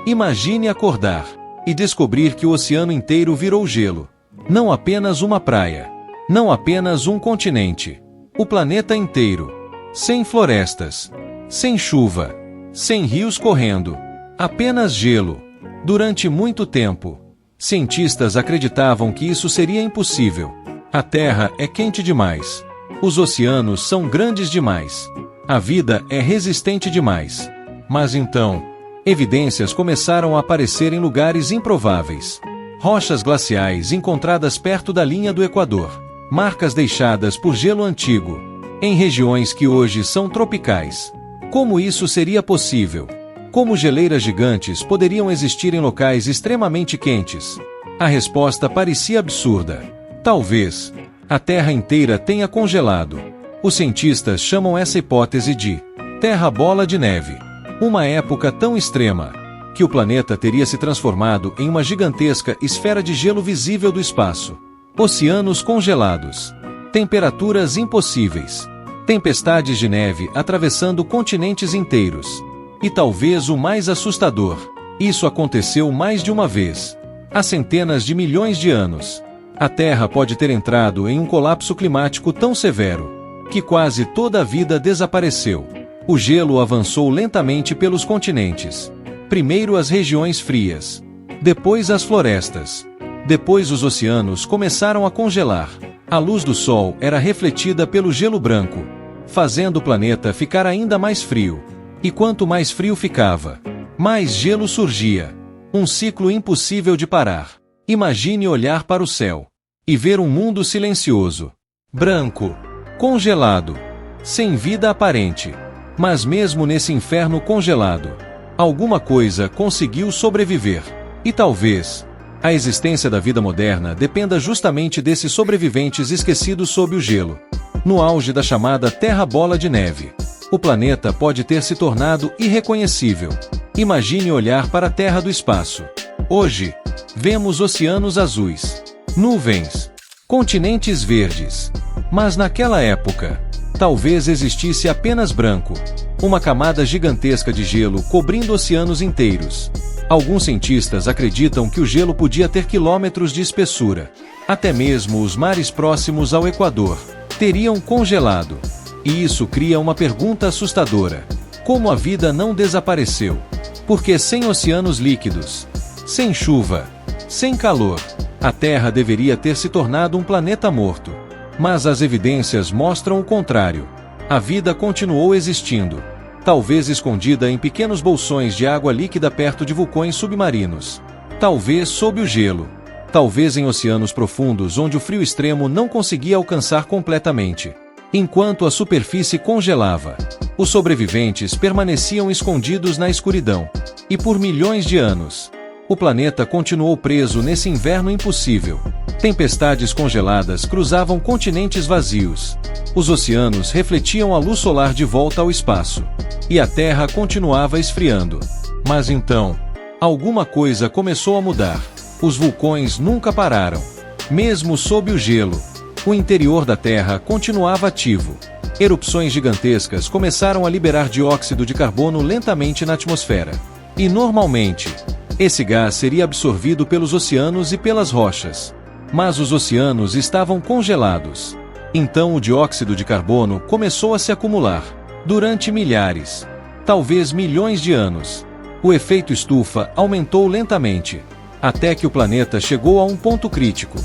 Imagine acordar e descobrir que o oceano inteiro virou gelo. Não apenas uma praia. Não apenas um continente. O planeta inteiro. Sem florestas. Sem chuva. Sem rios correndo. Apenas gelo. Durante muito tempo, cientistas acreditavam que isso seria impossível. A Terra é quente demais. Os oceanos são grandes demais. A vida é resistente demais. Mas então, evidências começaram a aparecer em lugares improváveis. Rochas glaciais encontradas perto da linha do Equador. Marcas deixadas por gelo antigo. Em regiões que hoje são tropicais. Como isso seria possível? Como geleiras gigantes poderiam existir em locais extremamente quentes? A resposta parecia absurda. Talvez a Terra inteira tenha congelado. Os cientistas chamam essa hipótese de Terra Bola de Neve. Uma época tão extrema que o planeta teria se transformado em uma gigantesca esfera de gelo visível do espaço. Oceanos congelados. Temperaturas impossíveis. Tempestades de neve atravessando continentes inteiros. E talvez o mais assustador, isso aconteceu mais de uma vez. Há centenas de milhões de anos. A Terra pode ter entrado em um colapso climático tão severo que quase toda a vida desapareceu. O gelo avançou lentamente pelos continentes. Primeiro as regiões frias. Depois as florestas. Depois os oceanos começaram a congelar. A luz do sol era refletida pelo gelo branco, fazendo o planeta ficar ainda mais frio. E quanto mais frio ficava, mais gelo surgia. Um ciclo impossível de parar. Imagine olhar para o céu e ver um mundo silencioso, branco, congelado, sem vida aparente. Mas mesmo nesse inferno congelado, alguma coisa conseguiu sobreviver. E talvez a existência da vida moderna dependa justamente desses sobreviventes esquecidos sob o gelo. No auge da chamada Terra Bola de Neve, o planeta pode ter se tornado irreconhecível. Imagine olhar para a Terra do espaço. Hoje, vemos oceanos azuis, nuvens, continentes verdes. Mas naquela época, talvez existisse apenas branco, uma camada gigantesca de gelo cobrindo oceanos inteiros. Alguns cientistas acreditam que o gelo podia ter quilômetros de espessura. Até mesmo os mares próximos ao Equador teriam congelado. E isso cria uma pergunta assustadora. Como a vida não desapareceu? Porque sem oceanos líquidos, sem chuva, sem calor, a Terra deveria ter se tornado um planeta morto. Mas as evidências mostram o contrário. A vida continuou existindo, talvez escondida em pequenos bolsões de água líquida perto de vulcões submarinos. Talvez sob o gelo. Talvez em oceanos profundos onde o frio extremo não conseguia alcançar completamente. Enquanto a superfície congelava, os sobreviventes permaneciam escondidos na escuridão. E por milhões de anos, o planeta continuou preso nesse inverno impossível. Tempestades congeladas cruzavam continentes vazios. Os oceanos refletiam a luz solar de volta ao espaço. E a Terra continuava esfriando. Mas então, alguma coisa começou a mudar. Os vulcões nunca pararam. Mesmo sob o gelo, o interior da Terra continuava ativo. Erupções gigantescas começaram a liberar dióxido de carbono lentamente na atmosfera. E normalmente, esse gás seria absorvido pelos oceanos e pelas rochas. Mas os oceanos estavam congelados. Então o dióxido de carbono começou a se acumular. Durante milhares, talvez milhões de anos, o efeito estufa aumentou lentamente, até que o planeta chegou a um ponto crítico.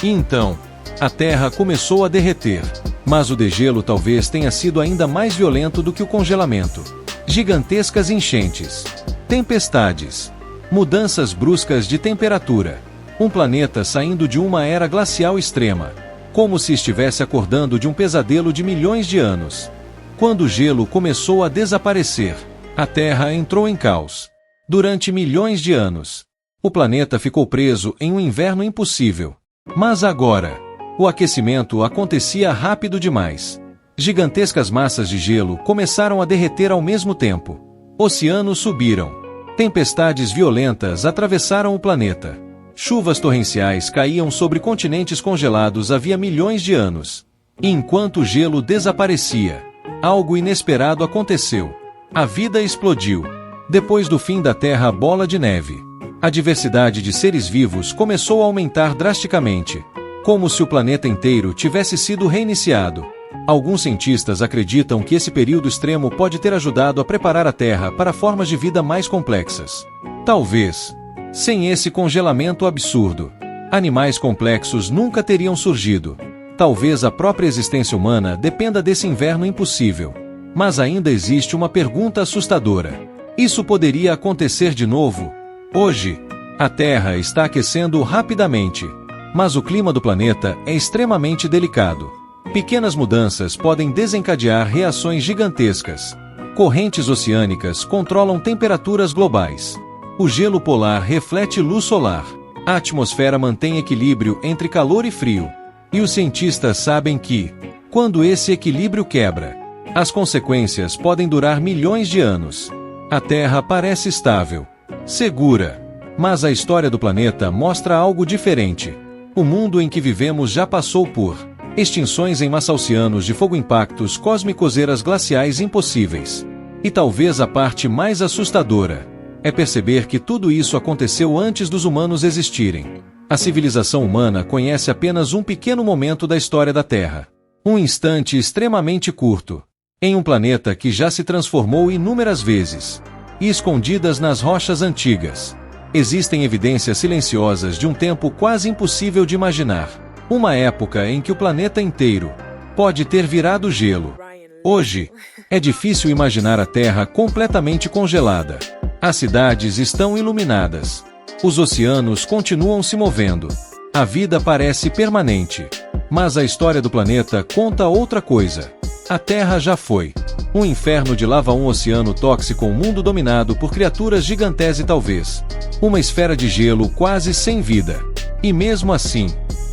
E então, a Terra começou a derreter. Mas o degelo talvez tenha sido ainda mais violento do que o congelamento. Gigantescas enchentes, tempestades, mudanças bruscas de temperatura. Um planeta saindo de uma era glacial extrema, como se estivesse acordando de um pesadelo de milhões de anos. Quando o gelo começou a desaparecer, a Terra entrou em caos. Durante milhões de anos, o planeta ficou preso em um inverno impossível. Mas agora, o aquecimento acontecia rápido demais. Gigantescas massas de gelo começaram a derreter ao mesmo tempo. Oceanos subiram. Tempestades violentas atravessaram o planeta. Chuvas torrenciais caíam sobre continentes congelados havia milhões de anos. E enquanto o gelo desaparecia, algo inesperado aconteceu. A vida explodiu. Depois do fim da Terra Bola de Neve, a diversidade de seres vivos começou a aumentar drasticamente, como se o planeta inteiro tivesse sido reiniciado. Alguns cientistas acreditam que esse período extremo pode ter ajudado a preparar a Terra para formas de vida mais complexas. Talvez, sem esse congelamento absurdo, animais complexos nunca teriam surgido. Talvez a própria existência humana dependa desse inverno impossível. Mas ainda existe uma pergunta assustadora. Isso poderia acontecer de novo? Hoje, a Terra está aquecendo rapidamente, mas o clima do planeta é extremamente delicado. Pequenas mudanças podem desencadear reações gigantescas. Correntes oceânicas controlam temperaturas globais. O gelo polar reflete luz solar. A atmosfera mantém equilíbrio entre calor e frio. E os cientistas sabem que, quando esse equilíbrio quebra, as consequências podem durar milhões de anos. A Terra parece estável, segura, mas a história do planeta mostra algo diferente. O mundo em que vivemos já passou por extinções em massa, oceanos de fogo, impactos cósmicos, eras glaciais impossíveis. E talvez a parte mais assustadora é perceber que tudo isso aconteceu antes dos humanos existirem. A civilização humana conhece apenas um pequeno momento da história da Terra. Um instante extremamente curto, em um planeta que já se transformou inúmeras vezes. E escondidas nas rochas antigas, existem evidências silenciosas de um tempo quase impossível de imaginar. Uma época em que o planeta inteiro pode ter virado gelo. Hoje, é difícil imaginar a Terra completamente congelada. As cidades estão iluminadas. Os oceanos continuam se movendo. A vida parece permanente. Mas a história do planeta conta outra coisa. A Terra já foi um inferno de lava, um oceano tóxico, um mundo dominado por criaturas gigantes e talvez uma esfera de gelo quase sem vida. E mesmo assim,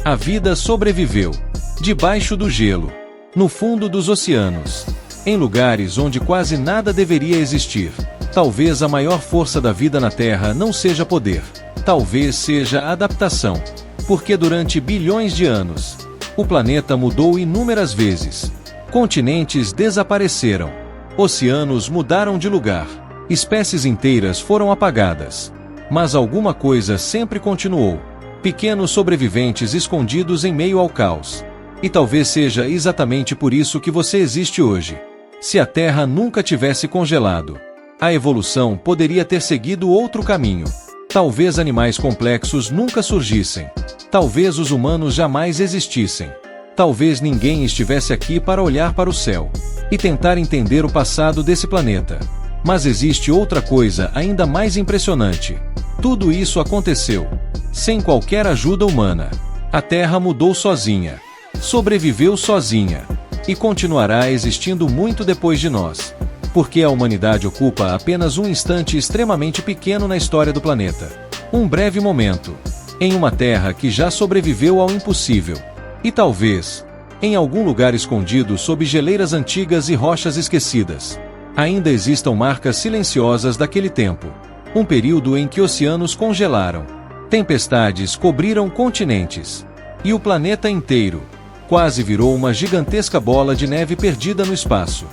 a vida sobreviveu. Debaixo do gelo, no fundo dos oceanos, em lugares onde quase nada deveria existir. Talvez a maior força da vida na Terra não seja poder. Talvez seja adaptação. Porque durante bilhões de anos, o planeta mudou inúmeras vezes. Continentes desapareceram. Oceanos mudaram de lugar. Espécies inteiras foram apagadas. Mas alguma coisa sempre continuou. Pequenos sobreviventes escondidos em meio ao caos. E talvez seja exatamente por isso que você existe hoje. Se a Terra nunca tivesse congelado, a evolução poderia ter seguido outro caminho. Talvez animais complexos nunca surgissem. Talvez os humanos jamais existissem. Talvez ninguém estivesse aqui para olhar para o céu e tentar entender o passado desse planeta. Mas existe outra coisa ainda mais impressionante. Tudo isso aconteceu sem qualquer ajuda humana. A Terra mudou sozinha, sobreviveu sozinha e continuará existindo muito depois de nós. Porque a humanidade ocupa apenas um instante extremamente pequeno na história do planeta. Um breve momento, em uma Terra que já sobreviveu ao impossível. E talvez, em algum lugar escondido sob geleiras antigas e rochas esquecidas, ainda existam marcas silenciosas daquele tempo. Um período em que oceanos congelaram, tempestades cobriram continentes, e o planeta inteiro quase virou uma gigantesca bola de neve perdida no espaço.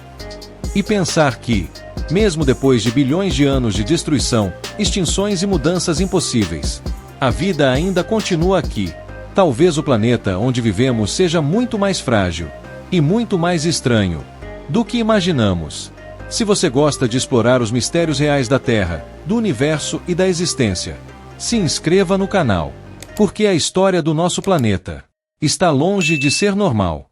E pensar que, mesmo depois de bilhões de anos de destruição, extinções e mudanças impossíveis, a vida ainda continua aqui. Talvez o planeta onde vivemos seja muito mais frágil e muito mais estranho do que imaginamos. Se você gosta de explorar os mistérios reais da Terra, do universo e da existência, se inscreva no canal, porque a história do nosso planeta está longe de ser normal.